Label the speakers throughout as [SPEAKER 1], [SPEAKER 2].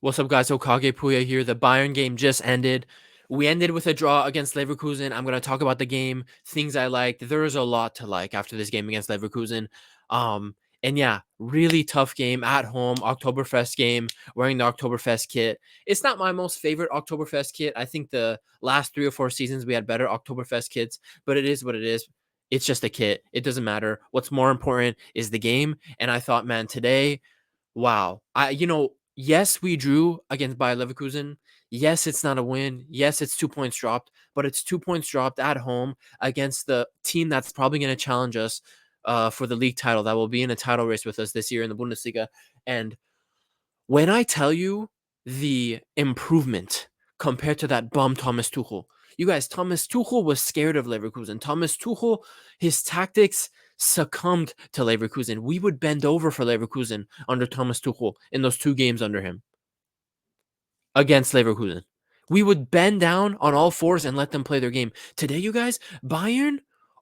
[SPEAKER 1] What's up, guys? Okage Puya here. The Bayern game just ended. We ended with a draw against Leverkusen. I'm going to talk about the game, things I liked. There is a lot to like after this game against Leverkusen. Um, and yeah, really tough game at home, Oktoberfest game, wearing the Oktoberfest kit. It's not my most favorite Oktoberfest kit. I think the last 3 or 4 seasons we had better Oktoberfest kits, but it is what it is. It's just a kit. It doesn't matter. What's more important is the game. And I thought, man, today, wow. Yes, we drew against Bayer Leverkusen. Yes, it's not a win. Yes, it's 2 points dropped, but it's 2 points dropped at home against the team that's probably going to challenge us for the league title, that will be in a title race with us this year in the Bundesliga. And when I tell you the improvement compared to that bum Thomas Tuchel, you guys, Thomas Tuchel was scared of Leverkusen. Thomas Tuchel, his tactics succumbed to Leverkusen. We would bend over for Leverkusen under Thomas Tuchel in those 2 games under him against Leverkusen. We would bend down on all fours and let them play their game. Today, you guys, Bayern,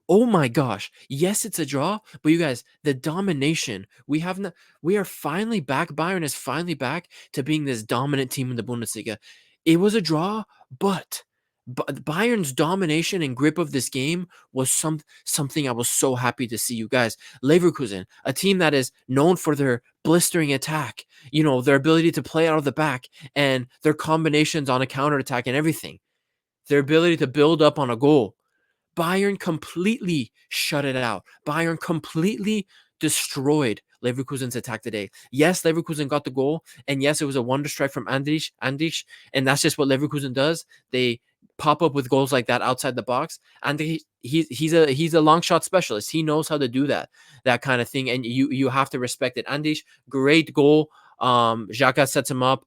[SPEAKER 1] oh my gosh. Yes, it's a draw, but you guys, the domination, we are finally back. Bayern is finally back to being this dominant team in the Bundesliga. It was a draw, but Bayern's domination and grip of this game was something I was so happy to see. You guys, Leverkusen, a team that is known for their blistering attack, their ability to play out of the back and their combinations on a counterattack and everything, their ability to build up on a goal. Bayern completely shut it out. Bayern completely destroyed Leverkusen's attack today. Yes, Leverkusen got the goal, and yes, it was a wonder strike from Andrich, and that's just what Leverkusen does. They pop up with goals like that outside the box, and he's a long shot specialist. He knows how to do that kind of thing, and you have to respect it. Andrich, great goal. Xhaka sets him up.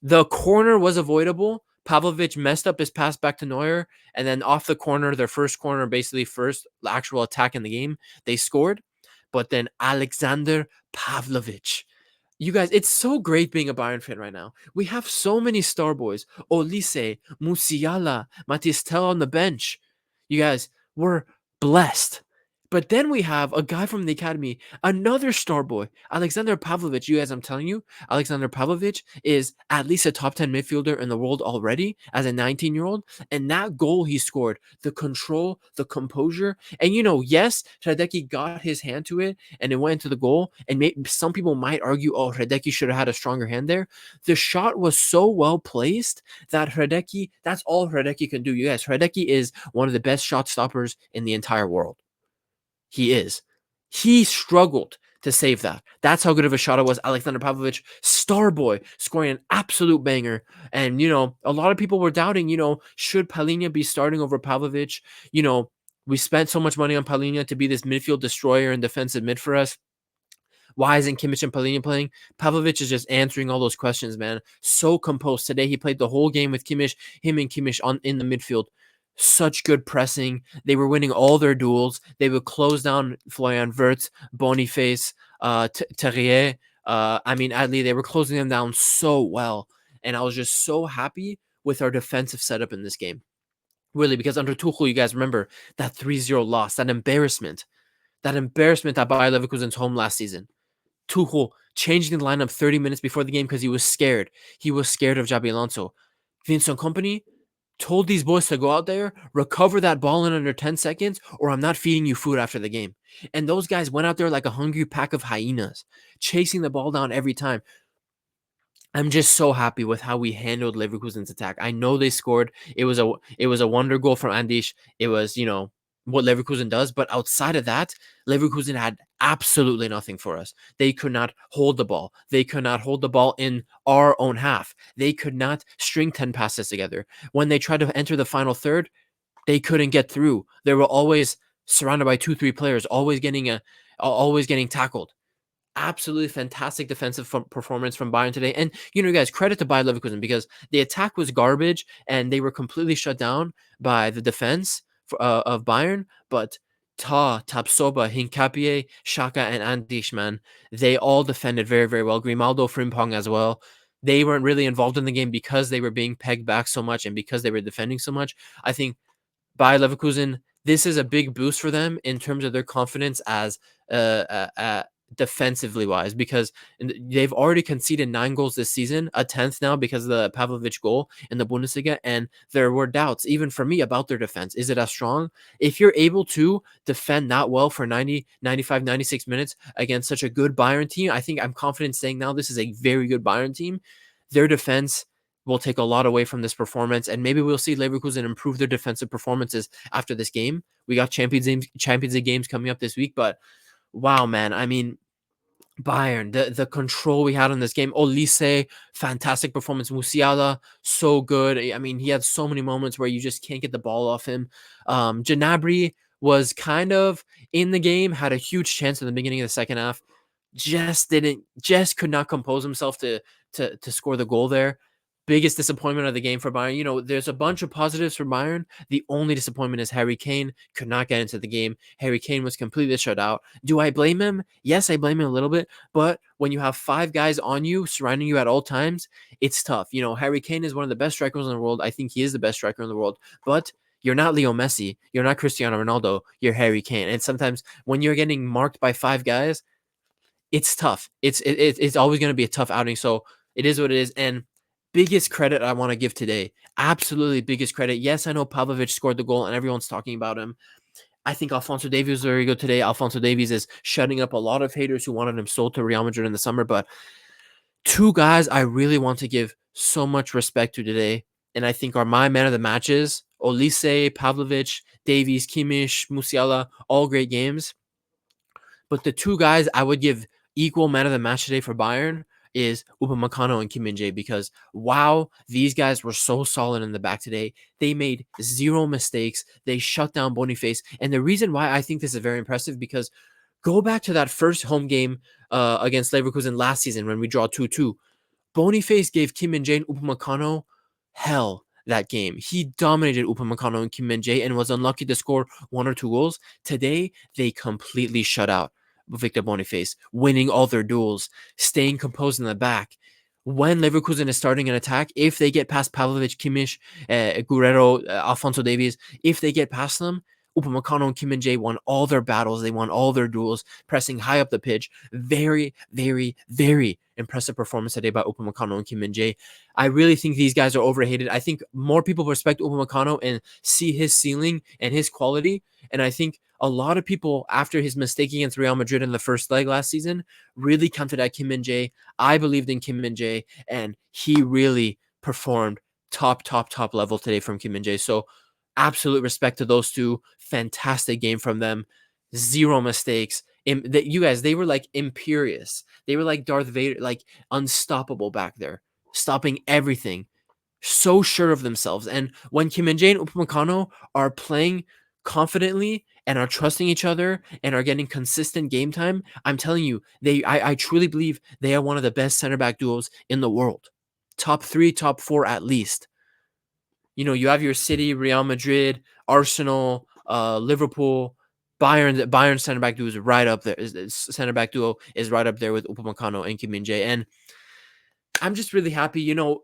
[SPEAKER 1] The corner was avoidable. Pavlovic messed up his pass back to Neuer, and then off the corner, their first corner, basically first actual attack in the game, they scored. But then Alexander Pavlovic. You guys, it's so great being a Bayern fan right now. We have so many star boys. Olise, Musiala, Matistel on the bench. You guys, we're blessed. But then we have a guy from the academy, another star boy, Alexander Pavlovic. You guys, I'm telling you, Alexander Pavlovic is at least a top 10 midfielder in the world already as a 19-year-old. And that goal he scored, the control, the composure. And, yes, Hradecky got his hand to it and it went into the goal. And some people might argue, oh, Hradecky should have had a stronger hand there. The shot was so well placed that Hradecky, that's all Hradecky can do. You guys, Hradecky is one of the best shot stoppers in the entire world. He is. He struggled to save that. That's how good of a shot it was. Alexander Pavlovic, star boy, scoring an absolute banger. And, a lot of people were doubting, should Palhinha be starting over Pavlovic? We spent so much money on Palhinha to be this midfield destroyer and defensive mid for us. Why isn't Kimmich and Palhinha playing? Pavlovic is just answering all those questions, man. So composed. Today, he played the whole game with Kimmich, him and Kimmich in the midfield. Such good pressing. They were winning all their duels. They would close down Florian Wirtz, Boniface, Terrier, Adli. They were closing them down so well. And I was just so happy with our defensive setup in this game. Really, because under Tuchel, you guys remember that 3-0 loss, that embarrassment at Bayer Leverkusen's home last season. Tuchel changing the lineup 30 minutes before the game because he was scared. He was scared of Xabi Alonso. Vincent Kompany told these boys to go out there, recover that ball in under 10 seconds, or I'm not feeding you food after the game. And those guys went out there like a hungry pack of hyenas, chasing the ball down every time. I'm just so happy with how we handled Leverkusen's attack. I know they scored. It was a wonder goal from Andrich. It was, what Leverkusen does, but outside of that, Leverkusen had absolutely nothing for us. They could not hold the ball. They could not hold the ball in our own half. They could not string 10 passes together. When they tried to enter the final third, they couldn't get through. They were always surrounded by 2-3 players, always getting tackled. Absolutely fantastic defensive performance from Bayern today. And, guys, credit to Bayer Leverkusen because the attack was garbage and they were completely shut down by the defense of Bayern. But Tapsoba, Hinkapie, Xhaka, and Andrich, man, they all defended very, very well. Grimaldo, Frimpong as well. They weren't really involved in the game because they were being pegged back so much and because they were defending so much. I think Bayer Leverkusen, this is a big boost for them in terms of their confidence as defensively wise, because they've already conceded 9 goals this season, a 10th now because of the Pavlovic goal in the Bundesliga. And there were doubts, even for me, about their defense. Is it as strong? If you're able to defend that well for 90, 95, 96 minutes against such a good Bayern team, I think I'm confident saying now this is a very good Bayern team. Their defense will take a lot away from this performance, and maybe we'll see Leverkusen improve their defensive performances after this game. We got Champions League games coming up this week, but wow, man. I mean, Bayern, the control we had on this game. Olise, fantastic performance. Musiala, so good. I mean, he had so many moments where you just can't get the ball off him. Gnabry was kind of in the game, had a huge chance in the beginning of the second half. Just could not compose himself to score the goal there. Biggest disappointment of the game for Bayern. There's a bunch of positives for Bayern. The only disappointment is Harry Kane could not get into the game. Harry Kane was completely shut out. Do I blame him? Yes, I blame him a little bit. But when you have 5 guys on you, surrounding you at all times, it's tough. Harry Kane is one of the best strikers in the world. I think he is the best striker in the world. But you're not Leo Messi. You're not Cristiano Ronaldo. You're Harry Kane. And sometimes when you're getting marked by 5 guys, it's tough. It's always going to be a tough outing. So it is what it is. And biggest credit I want to give today, absolutely biggest credit. Yes, I know Pavlovic scored the goal and everyone's talking about him. I think Alphonso Davies was very good today. Alphonso Davies is shutting up a lot of haters who wanted him sold to Real Madrid in the summer. But 2 guys I really want to give so much respect to today, and I think are my man of the matches: Olise, Pavlovic, Davies, Kimmich, Musiala, all great games. But the 2 guys I would give equal man of the match today for Bayern is Upamecano and Kim Min-jae, because wow, these guys were so solid in the back today. They made 0 mistakes. They shut down Boniface. And the reason why I think this is very impressive, because go back to that first home game against Leverkusen last season when we draw 2-2. Boniface gave Kim Min-jae and Upamecano hell that game. He dominated Upamecano and Kim Min-jae and was unlucky to score 1 or 2 goals. Today, they completely shut out Victor Boniface, winning all their duels, staying composed in the back. When Leverkusen is starting an attack, if they get past Pavlovic, Kimmich, Guerrero, Alphonso Davies, if they get past them, Upamecano and Kim Min-jae won all their battles. They won all their duels, pressing high up the pitch. Very, very, very impressive performance today by Upamecano and Kim Min-jae. I really think these guys are overhated. I think more people respect Upamecano and see his ceiling and his quality. And I think a lot of people, after his mistake against Real Madrid in the first leg last season, really counted at Kim Min-jae. I believed in Kim Min-jae, and he really performed top level today from Kim Min-jae. So absolute respect to those 2. Fantastic game from them. 0 mistakes. You guys, they were like imperious. They were like Darth Vader, like unstoppable back there, stopping everything. So sure of themselves. And when Kim Min-jae and Upamecano are playing confidently and are trusting each other and are getting consistent game time, I'm telling you, I truly believe they are one of the best center back duos in the world. Top 3, top 4 at least. You have your City, Real Madrid, Arsenal, Liverpool, Bayern center back duo is right up there. Center back duo is right up there with Upamecano and Kim Min-jae. And I'm just really happy.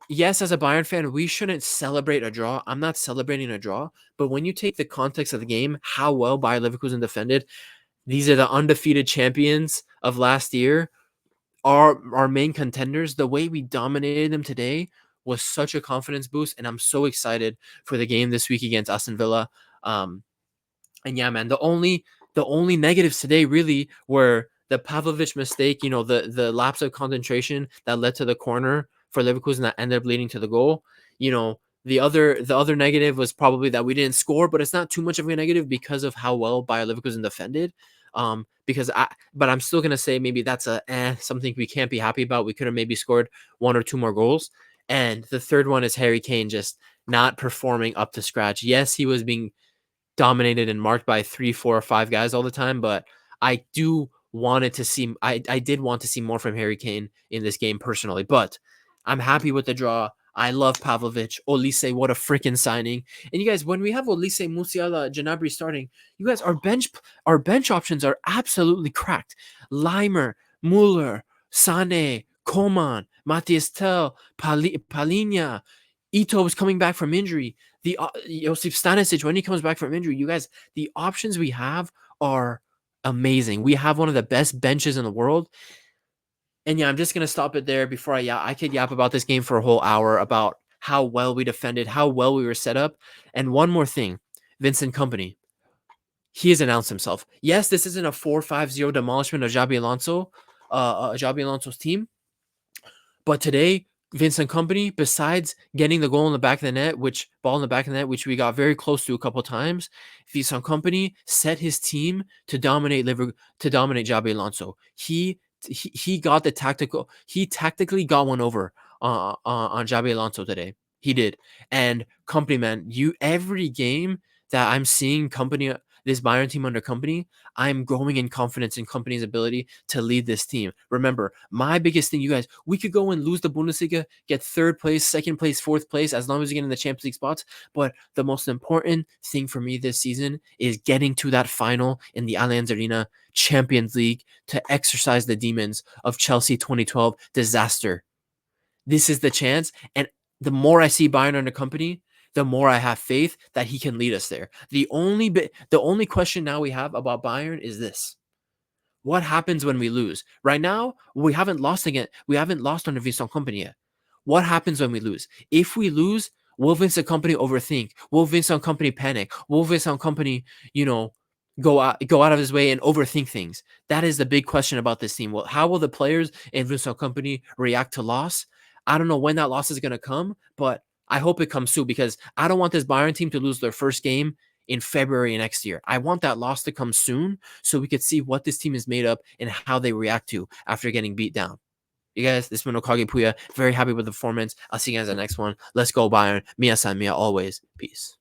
[SPEAKER 1] Yes, as a Bayern fan, we shouldn't celebrate a draw. I'm not celebrating a draw. But when you take the context of the game, how well Bayer Leverkusen defended, these are the undefeated champions of last year, our main contenders. The way we dominated them today was such a confidence boost, and I'm so excited for the game this week against Aston Villa. And yeah, man, the only negatives today really were the Pavlovic mistake, the lapse of concentration that led to the corner for Leverkusen that ended up leading to the goal. The other negative was probably that we didn't score, but it's not too much of a negative because of how well Bayer Leverkusen defended. But I'm still gonna say maybe that's something we can't be happy about. We could have maybe scored 1 or 2 more goals. And the third one is Harry Kane just not performing up to scratch. Yes, he was being dominated and marked by 3, 4, or 5 guys all the time, but I did want to see more from Harry Kane in this game personally. But I'm happy with the draw. I love Pavlovic. Olise, what a freaking signing. And you guys, when we have Olise, Musiala, Gnabry starting, you guys, our bench options are absolutely cracked. Leimer, Muller, Sane, Coman, Matthias Tell, Palhinha, Ito is coming back from injury. The Josip Stanisic, when he comes back from injury, you guys, the options we have are amazing. We have one of the best benches in the world. And yeah, I'm just gonna stop it there before I could yap about this game for a whole hour about how well we defended, how well we were set up. And one more thing, Vincent Kompany, he has announced himself. Yes, this isn't a 4-5-0 demolishment of Xabi Alonso's team, but today, Vincent Kompany, besides getting the goal in the back of the net, which we got very close to a couple times, Vincent Kompany set his team to dominate Xabi Alonso. He got the tactical. He tactically got one over on Xabi Alonso today. He did. And Kompany, man, every game that I'm seeing Kompany, this Bayern team under Kompany, I'm growing in confidence in Kompany's ability to lead this team. Remember, my biggest thing, you guys, we could go and lose the Bundesliga, get third place, second place, fourth place, as long as we get in the Champions League spots. But the most important thing for me this season is getting to that final in the Allianz Arena Champions League to exercise the demons of Chelsea 2012 disaster. This is the chance. And the more I see Bayern under Kompany, the more I have faith that he can lead us there. The only question now we have about Bayern is this: what happens when we lose? Right now, we haven't lost again. We haven't lost under Vincent Kompany yet. What happens when we lose? If we lose, will Vincent Kompany overthink? Will Vincent Kompany panic? Will Vincent Kompany, go out of his way and overthink things? That is the big question about this team. Well, how will the players in Vincent Kompany react to loss? I don't know when that loss is going to come, but I hope it comes soon, because I don't want this Bayern team to lose their first game in February next year. I want that loss to come soon so we could see what this team is made up and how they react to after getting beat down. You guys, this has been Okage Puya. Very happy with the performance. I'll see you guys in the next one. Let's go Bayern. Mia san Mia always. Peace.